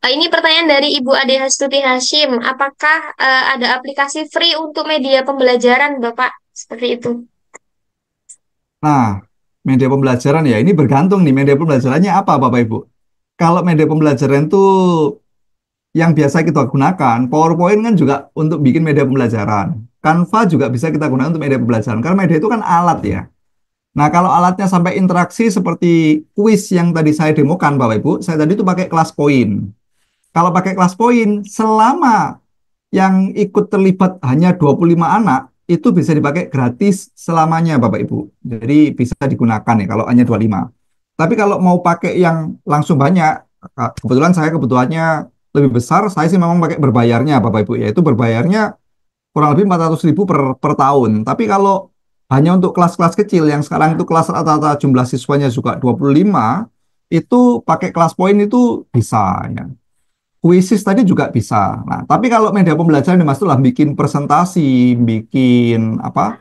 Ini pertanyaan dari Ibu Ade Hastuti Hashim. Apakah ada aplikasi free untuk media pembelajaran, Bapak? Seperti itu. Nah, media pembelajaran ya ini bergantung nih media pembelajarannya apa Bapak Ibu. Kalau media pembelajaran itu yang biasa kita gunakan, PowerPoint kan juga untuk bikin media pembelajaran. Canva juga bisa kita gunakan untuk media pembelajaran. Karena media itu kan alat ya. Nah, kalau alatnya sampai interaksi seperti kuis yang tadi saya demokan Bapak Ibu, saya tadi itu pakai kelas poin. Kalau pakai kelas poin, selama yang ikut terlibat hanya 25 anak, itu bisa dipakai gratis selamanya Bapak Ibu. Jadi bisa digunakan ya kalau hanya 25. Tapi kalau mau pakai yang langsung banyak, kebetulan saya kebutuhannya lebih besar, saya sih memang pakai berbayarnya Bapak Ibu, yaitu berbayarnya kurang lebih 400.000 per tahun. Tapi kalau hanya untuk kelas-kelas kecil yang sekarang itu kelas rata-rata jumlah siswanya juga 25, itu pakai kelas poin itu bisa ya. Kuisis tadi juga bisa. Nah, tapi kalau media pembelajaran ini Mas itulah bikin presentasi, bikin apa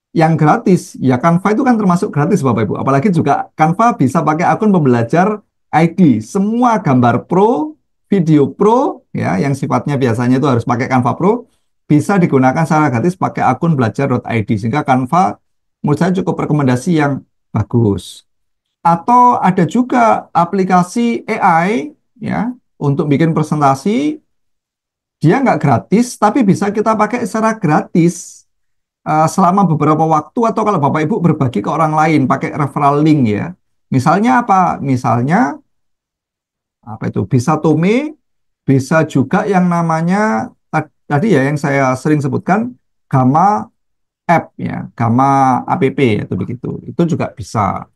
yang gratis, ya Canva itu kan termasuk gratis Bapak Ibu. Apalagi juga Canva bisa pakai akun pembelajar ID. Semua gambar pro, video pro, ya yang sifatnya biasanya itu harus pakai Canva Pro, bisa digunakan secara gratis pakai akun belajar.id. Sehingga Canva menurut saya cukup rekomendasi yang bagus. Atau ada juga aplikasi AI ya untuk bikin presentasi, dia nggak gratis, tapi bisa kita pakai secara gratis selama beberapa waktu atau kalau Bapak Ibu berbagi ke orang lain pakai referral link ya. Misalnya apa? Misalnya apa itu? Bisa Tome, bisa juga yang namanya tadi ya yang saya sering sebutkan Gamma App ya, Gamma App itu begitu. Itu juga bisa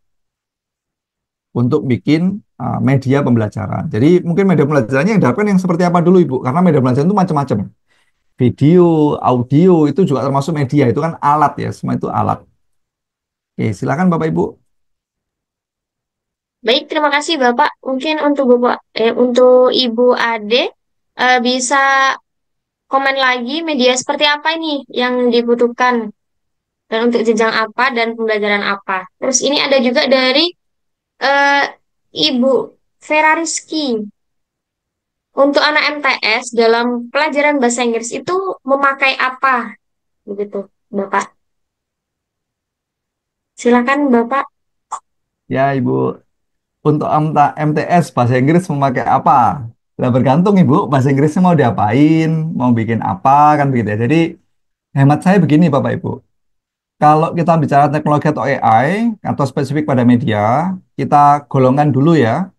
untuk bikin media pembelajaran. Jadi mungkin media pembelajarannya yang diharapkan yang seperti apa dulu Ibu? Karena media pembelajaran itu macam-macam. Video, audio itu juga termasuk media, itu kan alat ya, semua itu alat. Oke, silakan Bapak Ibu. Baik, terima kasih Bapak. Mungkin untuk untuk Ibu Ade bisa komen lagi media seperti apa ini yang dibutuhkan dan untuk jenjang apa dan pembelajaran apa. Terus ini ada juga dari eh, Ibu Vera Rizky. Untuk anak MTS dalam pelajaran bahasa Inggris itu memakai apa? Begitu, Bapak. Silakan Bapak. Ya Ibu, untuk MTS bahasa Inggris memakai apa? Nah, bergantung Ibu, bahasa Inggrisnya mau diapain, mau bikin apa, kan begitu ya. Jadi hemat saya begini Bapak Ibu. Kalau kita bicara teknologi atau AI atau spesifik pada media, kita golongkan dulu ya.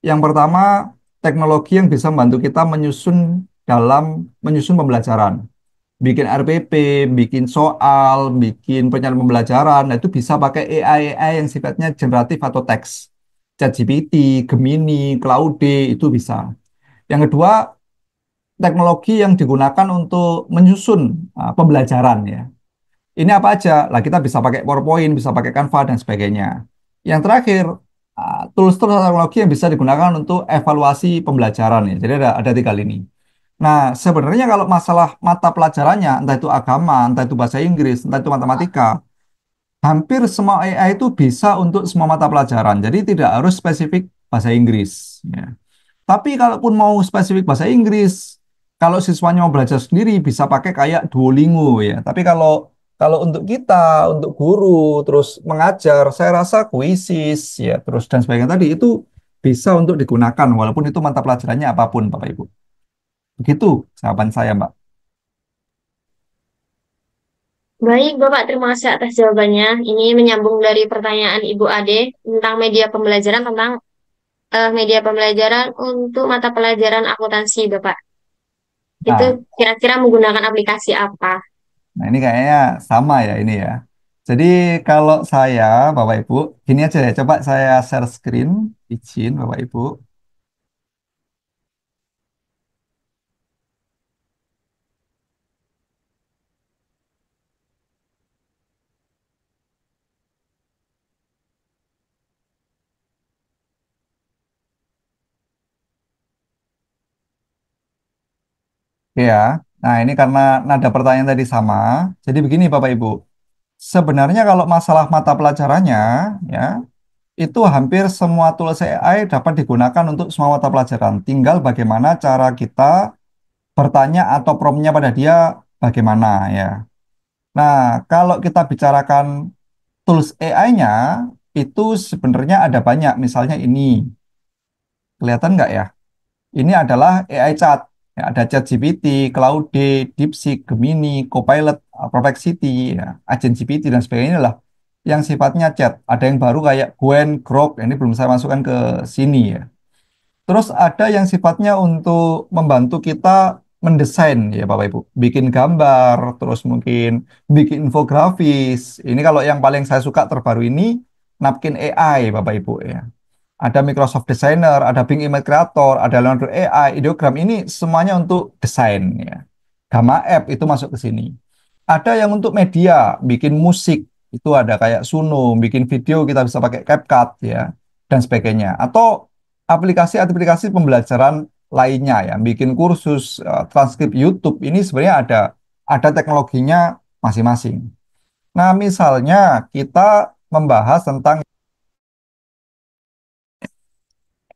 Yang pertama, teknologi yang bisa membantu kita menyusun pembelajaran. Bikin RPP, bikin soal, bikin penyelesaian pembelajaran, nah itu bisa pakai AI yang sifatnya generatif atau teks. ChatGPT, Gemini, Claude, itu bisa. Yang kedua, teknologi yang digunakan untuk menyusun pembelajaran ya. Ini apa aja? Lah kita bisa pakai PowerPoint, bisa pakai Canva dan sebagainya. Yang terakhir, tools-tools teknologi yang bisa digunakan untuk evaluasi pembelajaran ya. Jadi ada tiga lini. Nah, sebenarnya kalau masalah mata pelajarannya, entah itu agama, entah itu bahasa Inggris, entah itu matematika, hampir semua AI itu bisa untuk semua mata pelajaran. Jadi tidak harus spesifik bahasa Inggris. Ya. Tapi kalaupun mau spesifik bahasa Inggris, kalau siswanya mau belajar sendiri bisa pakai kayak Duolingo ya. Tapi kalau kalau untuk kita, untuk guru, terus mengajar, saya rasa Quizzes ya, terus dan sebagainya tadi itu bisa untuk digunakan walaupun itu mata pelajarannya apapun, Bapak Ibu. Begitu jawaban saya, Mbak. Baik, Bapak, terima kasih atas jawabannya. Ini menyambung dari pertanyaan Ibu Ade tentang media pembelajaran, tentang media pembelajaran untuk mata pelajaran akuntansi, Bapak. Itu Nah, kira-kira menggunakan aplikasi apa? nah ini kayaknya sama ya ini ya. Jadi kalau saya, Bapak Ibu, gini aja ya, coba saya share screen, izin Bapak Ibu. Oke ya. Nah, ini karena nada pertanyaan tadi sama. Jadi begini Bapak Ibu. Sebenarnya kalau masalah mata pelajarannya ya, itu hampir semua tools AI dapat digunakan untuk semua mata pelajaran. Tinggal bagaimana cara kita bertanya atau promptnya pada dia bagaimana ya. Nah, kalau kita bicarakan tools AI-nya, itu sebenarnya ada banyak. Misalnya ini, kelihatan nggak ya? Ini adalah AI chat. Ya, ada ChatGPT, Claude, DeepSeek, Gemini, Copilot, Perplexity, ya, Agent GPT, dan sebagainya lah. Yang sifatnya chat. Ada yang baru kayak Gwen, Grok, ini belum saya masukkan ke sini ya. Terus ada yang sifatnya untuk membantu kita mendesain ya Bapak Ibu. Bikin gambar, terus mungkin bikin infografis. Ini kalau yang paling saya suka terbaru ini, Napkin AI Bapak Ibu ya. Ada Microsoft Designer, ada Bing Image Creator, ada Leonardo AI, Ideogram, ini semuanya untuk desain ya. Gamma App itu masuk ke sini. Ada yang untuk media, bikin musik, itu ada kayak Suno, bikin video kita bisa pakai CapCut ya, dan sebagainya. Atau aplikasi-aplikasi pembelajaran lainnya ya, bikin kursus, transkrip YouTube, ini sebenarnya ada teknologinya masing-masing. Nah, misalnya kita membahas tentang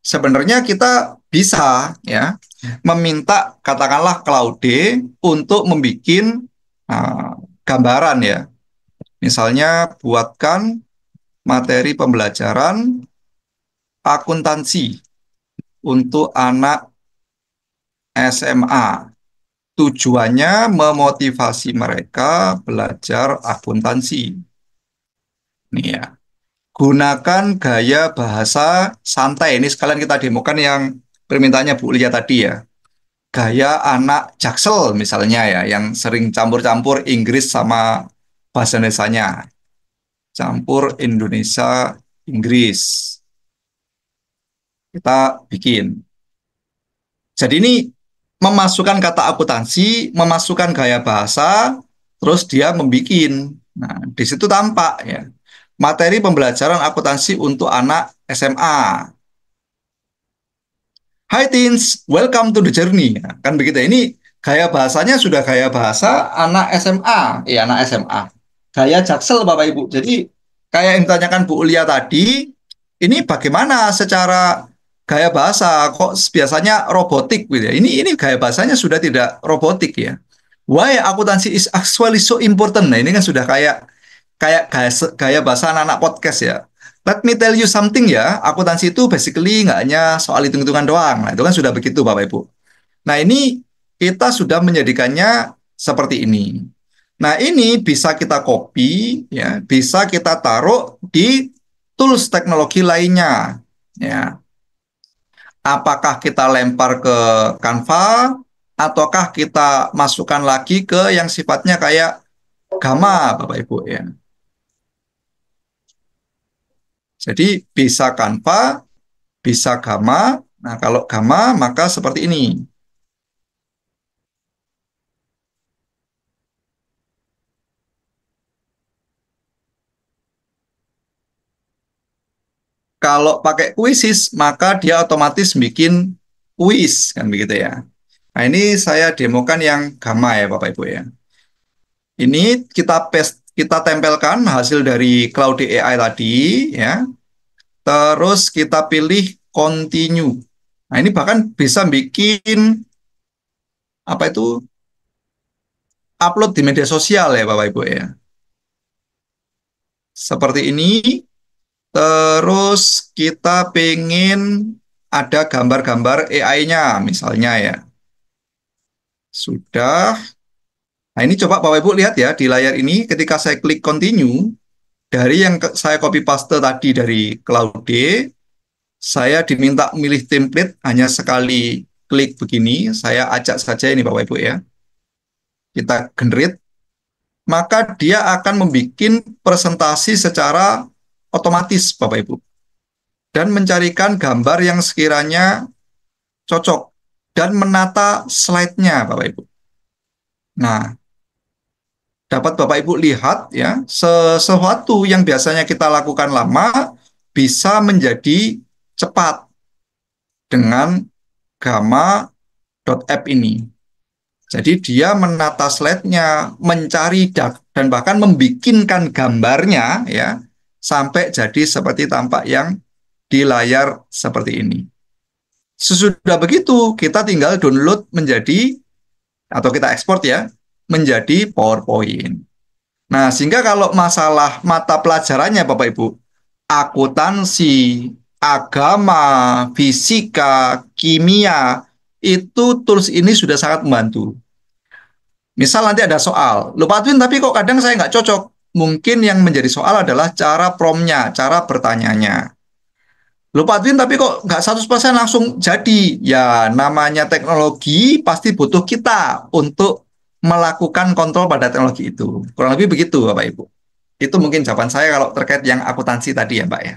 sebenarnya kita bisa ya meminta katakanlah Claude untuk membuat gambaran ya. Misalnya buatkan materi pembelajaran akuntansi untuk anak SMA. Tujuannya memotivasi mereka belajar akuntansi. Nih ya. Gunakan gaya bahasa santai. Ini sekalian kita demokan yang permintaannya Bu Lia tadi ya. Gaya anak Jaksel misalnya ya, yang sering campur-campur Inggris sama bahasa Indonesianya. Campur Indonesia, Inggris. Kita bikin. Jadi ini memasukkan kata akuntansi, memasukkan gaya bahasa, terus dia membikin. Nah, di situ tampak ya. Materi pembelajaran akuntansi untuk anak SMA. Hi teens, welcome to the journey. Nah, kan begitu. Ini gaya bahasanya sudah gaya bahasa anak SMA. Anak SMA. Gaya Jaksel Bapak Ibu. Jadi kayak yang ditanyakan Bu Ulia tadi, ini bagaimana secara gaya bahasa kok biasanya robotik gitu ya. Ini gaya bahasanya sudah tidak robotik ya. Why akuntansi is actually so important. Nah, ini kan sudah kayak kayak gaya bahasa anak-anak podcast ya. Let me tell you something ya, akuntansi itu basically nggak hanya soal hitung-hitungan doang. Nah, itu kan sudah begitu Bapak Ibu. Nah, ini kita sudah menjadikannya seperti ini. Nah, ini bisa kita copy, ya, bisa kita taruh di tools teknologi lainnya. Ya, apakah kita lempar ke Canva, ataukah kita masukkan lagi ke yang sifatnya kayak Gamma, Bapak Ibu ya. Jadi bisa Canva, bisa Gamma. Nah, kalau Gamma maka seperti ini. Kalau pakai Quizzes maka dia otomatis bikin kuis kan begitu ya. Nah, ini saya demokan yang Gamma ya Bapak Ibu ya. Ini kita paste, kita tempelkan hasil dari Cloud AI tadi ya. Terus kita pilih continue. Nah, ini bahkan bisa bikin apa itu upload di media sosial ya Bapak Ibu ya. Seperti ini. Terus kita pengen ada gambar-gambar AI-nya misalnya ya. Sudah. Nah, ini coba Bapak Ibu lihat ya di layar ini ketika saya klik continue dari yang saya copy paste tadi dari Claude, saya diminta milih template hanya sekali klik begini, saya acak saja ini Bapak Ibu ya. Kita generate, maka dia akan membuat presentasi secara otomatis Bapak Ibu dan mencarikan gambar yang sekiranya cocok dan menata slide-nya Bapak Ibu. Nah, dapat Bapak Ibu lihat ya, sesuatu yang biasanya kita lakukan lama bisa menjadi cepat dengan Gamma.app ini. Jadi dia menata slide-nya, mencari dan bahkan membikinkan gambarnya ya sampai jadi seperti tampak yang di layar seperti ini. Sesudah begitu, kita tinggal download menjadi, atau kita ekspor ya, menjadi PowerPoint. Nah, sehingga kalau masalah mata pelajarannya Bapak Ibu, akuntansi, agama, fisika, kimia, itu tools ini sudah sangat membantu. Misal nanti ada soal, lupa Adwin tapi kok kadang saya nggak cocok. Mungkin yang menjadi soal adalah cara promnya, cara bertanyanya. Lupa Adwin tapi kok nggak 100% langsung jadi. Ya namanya teknologi pasti butuh kita untuk melakukan kontrol pada teknologi itu. Kurang lebih begitu Bapak Ibu. Itu mungkin jawaban saya kalau terkait yang akuntansi tadi ya Mbak ya.